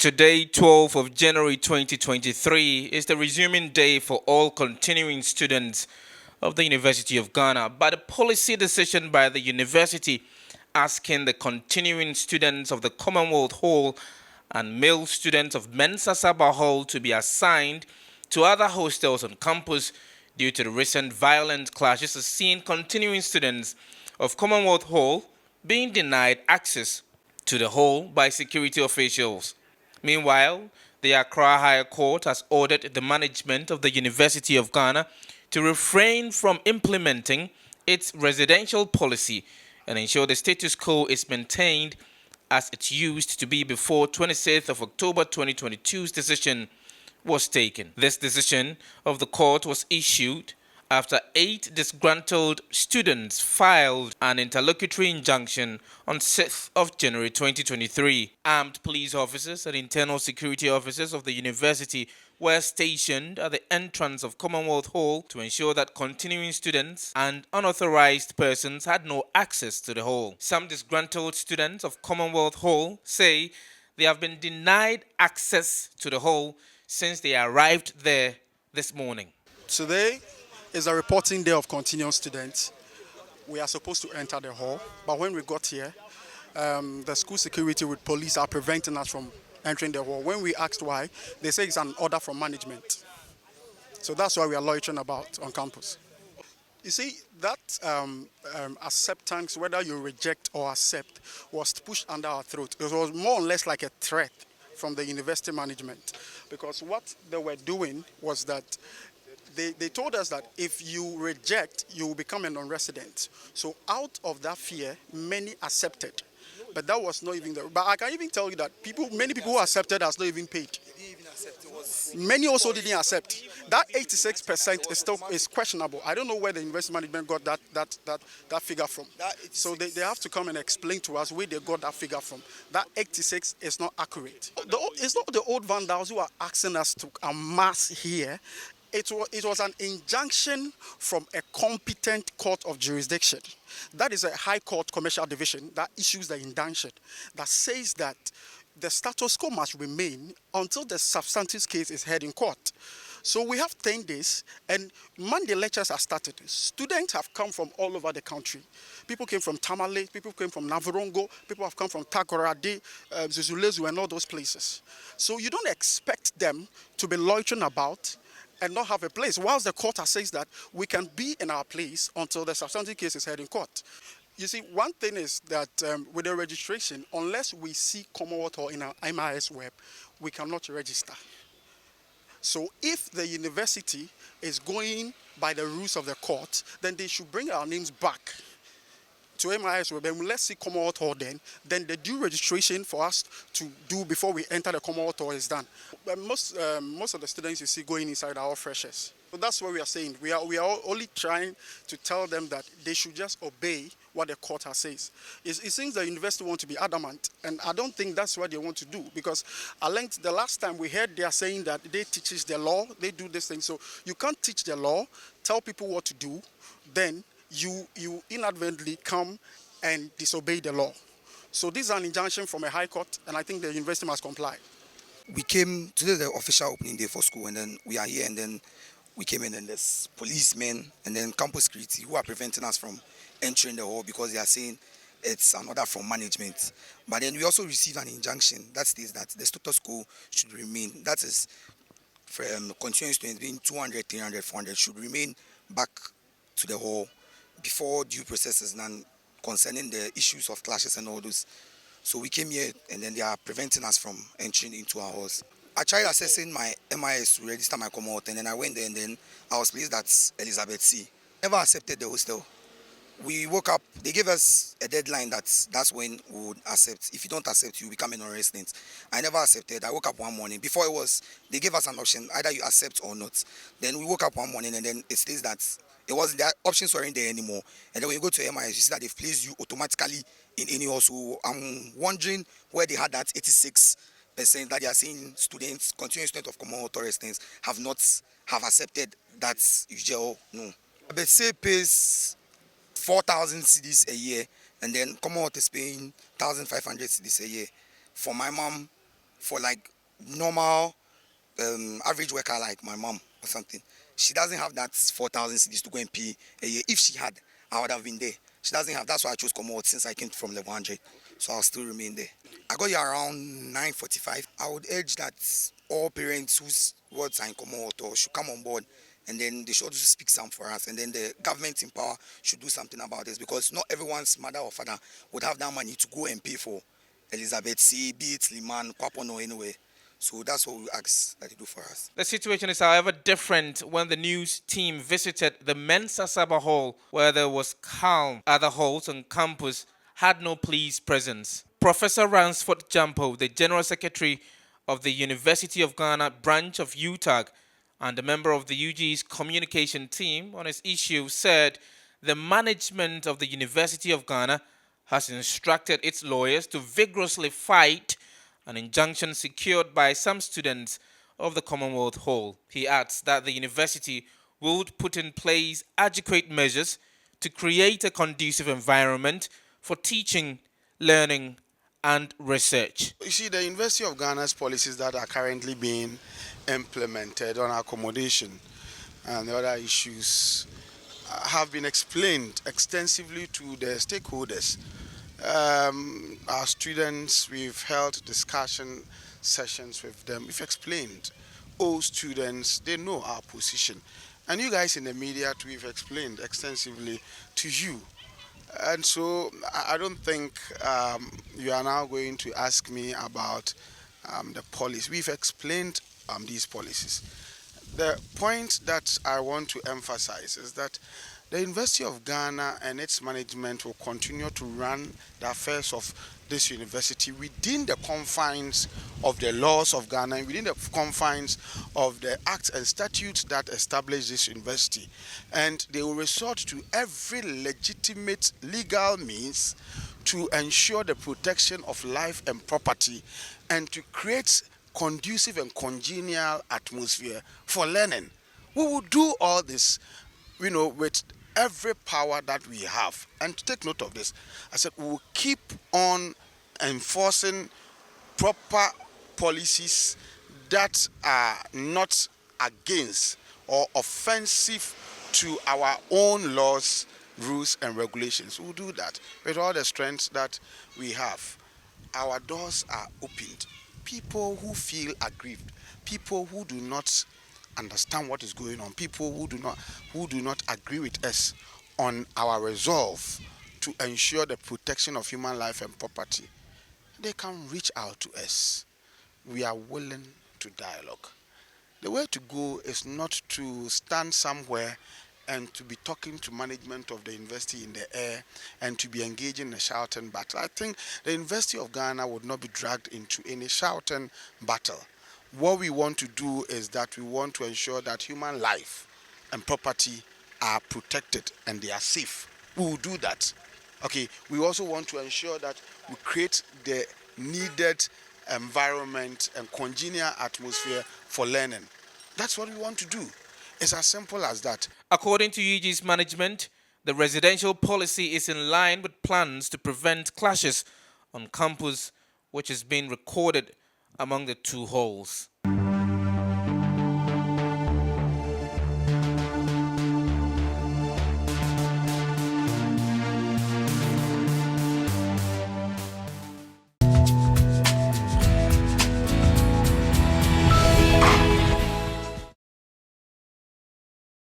Today, 12th of January 2023, is the resuming day for all continuing students of the University of Ghana. But a policy decision by the university asking the continuing students of the Commonwealth Hall and male students of Mensa Saba Hall to be assigned to other hostels on campus due to the recent violent clashes has seen continuing students of Commonwealth Hall being denied access to the hall by security officials. Meanwhile, the Accra Higher Court has ordered the management of the University of Ghana to refrain from implementing its residential policy and ensure the status quo is maintained as it used to be before 26th of October 2022's decision was taken. This decision of the court was issued after 8 disgruntled students filed an interlocutory injunction on 6th of January 2023. Armed police officers and internal security officers of the university were stationed at the entrance of Commonwealth Hall to ensure that continuing students and unauthorized persons had no access to the hall. Some disgruntled students of Commonwealth Hall say they have been denied access to the hall since they arrived there this morning. Today is a reporting day of continuing students. We are supposed to enter the hall, but when we got here, the school security with police are preventing us from entering the hall. When we asked why, they say it's an order from management. So that's why we are loitering about on campus. You see, that acceptance, whether you reject or accept, was pushed under our throat. It was more or less like a threat from the university management, because what they were doing was that they told us that if you reject, you will become a non-resident. So out of that fear, many accepted. But that was not even there. But I can even tell you that many people who accepted has not even paid. Many also didn't accept. That 86% is questionable. I don't know where the university management got that figure from. So they have to come and explain to us where they got that figure from. That 86 is not accurate. It's not the old vandals who are asking us to amass here. It was an injunction from a competent court of jurisdiction. That is a high court commercial division that issues the injunction that says that the status quo must remain until the substantive case is heard in court. So we have 10 days, and Monday lectures are started. Students have come from all over the country. People came from Tamale, people came from Navarongo, people have come from Takoradi, Zuzulezu, and all those places. So you don't expect them to be loitering about and not have a place, whilst the court says that we can be in our place until the substantive case is heard in court. You see, one thing is that with the registration, unless we see Commonwealth Hall in our MIS web, we cannot register. So if the university is going by the rules of the court, then they should bring our names back to MIS web, and let's see Commonwealth Hall then the due registration for us to do before we enter the Commonwealth Hall is done. But most of the students you see going inside are all freshers. So that's what we are saying. We are only trying to tell them that they should just obey what the court has says. It seems the university want to be adamant, and I don't think that's what they want to do, because I learned the last time we heard they are saying that they teach the law, they do this thing. So you can't teach the law, tell people what to do, then you inadvertently come and disobey the law. So this is an injunction from a high court, and I think the university must comply. We came today, the official opening day for school, and then we are here, and then we came in, and there's policemen and then campus security who are preventing us from entering the hall because they are saying it's an order from management. But then we also received an injunction that states that the status quo should remain. That is, for continuing students being 200, 300, 400 should remain back to the hall before due processes and concerning the issues of clashes and all those. So we came here, and then they are preventing us from entering into our halls. I tried accessing my MIS to register my Commonwealth, and then I went there, and then I was placed at Elizabeth C. Never accepted the hostel. We woke up, they gave us a deadline that's when we would accept. If you don't accept, you become a non-resident. I never accepted. I woke up one morning. Before they gave us an option, either you accept or not. Then we woke up one morning, and then it says that the options weren't there anymore. And then when you go to MIS, you see that they've placed you automatically in any hall. So I'm wondering where they had that 86% that they are saying students, continuing students of Commonwealth residents have accepted that usual no. But say pays 4,000 cedis a year, and then Commonwealth is paying 1,500 cedis a year. For my mom, for like normal average worker like my mom or something. She doesn't have that 4,000 cedis to go and pay a year. If she had, I would have been there. She doesn't have. That's why I chose Commonwealth since I came from level 100. So I'll still remain there. I got here around 9:45. I would urge that all parents whose words are in Commonwealth or should come on board, and then they should also speak some for us, and then the government in power should do something about this, because not everyone's mother or father would have that money to go and pay for Elizabeth C, be it Liman, Kwapon or anywhere. So that's what we ask that they do for us. The situation is, however, different when the news team visited the Mensa Saba Hall, where there was calm. Other halls on campus had no police presence. Professor Ransford Jampo, the General Secretary of the University of Ghana branch of UTAG and a member of the UG's communication team on this issue, said the management of the University of Ghana has instructed its lawyers to vigorously fight an injunction secured by some students of the Commonwealth Hall. He adds that the university would put in place adequate measures to create a conducive environment for teaching, learning, and research. You see, the University of Ghana's policies that are currently being implemented on accommodation and the other issues have been explained extensively to the stakeholders. Our students, we've held discussion sessions with them. We've explained. All students, they know our position. And you guys in the media, too, we've explained extensively to you. And so I don't think you are now going to ask me about the policy. We've explained these policies. The point that I want to emphasize is that the University of Ghana and its management will continue to run the affairs of this university within the confines of the laws of Ghana, within the confines of the acts and statutes that establish this university. And they will resort to every legitimate legal means to ensure the protection of life and property and to create conducive and congenial atmosphere for learning. We will do all this, with every power that we have. And to take note of this, I said we will keep on enforcing proper policies that are not against or offensive to our own laws, rules, and regulations. We'll do that with all the strengths that we have. Our doors are opened. People who feel aggrieved, people who do not understand what is going on, people who do not agree with us on our resolve to ensure the protection of human life and property, they can reach out to us. We are willing to dialogue. The way to go is not to stand somewhere and to be talking to management of the university in the air and to be engaging in a shouting battle. I think the University of Ghana would not be dragged into any shouting battle. What we want to do is that we want to ensure that human life and property are protected and they are safe. We will do that. Okay, we also want to ensure that we create the needed environment and congenial atmosphere for learning. That's what we want to do. It's as simple as that. According to UG's management, the residential policy is in line with plans to prevent clashes on campus, which is being recorded among the two halls.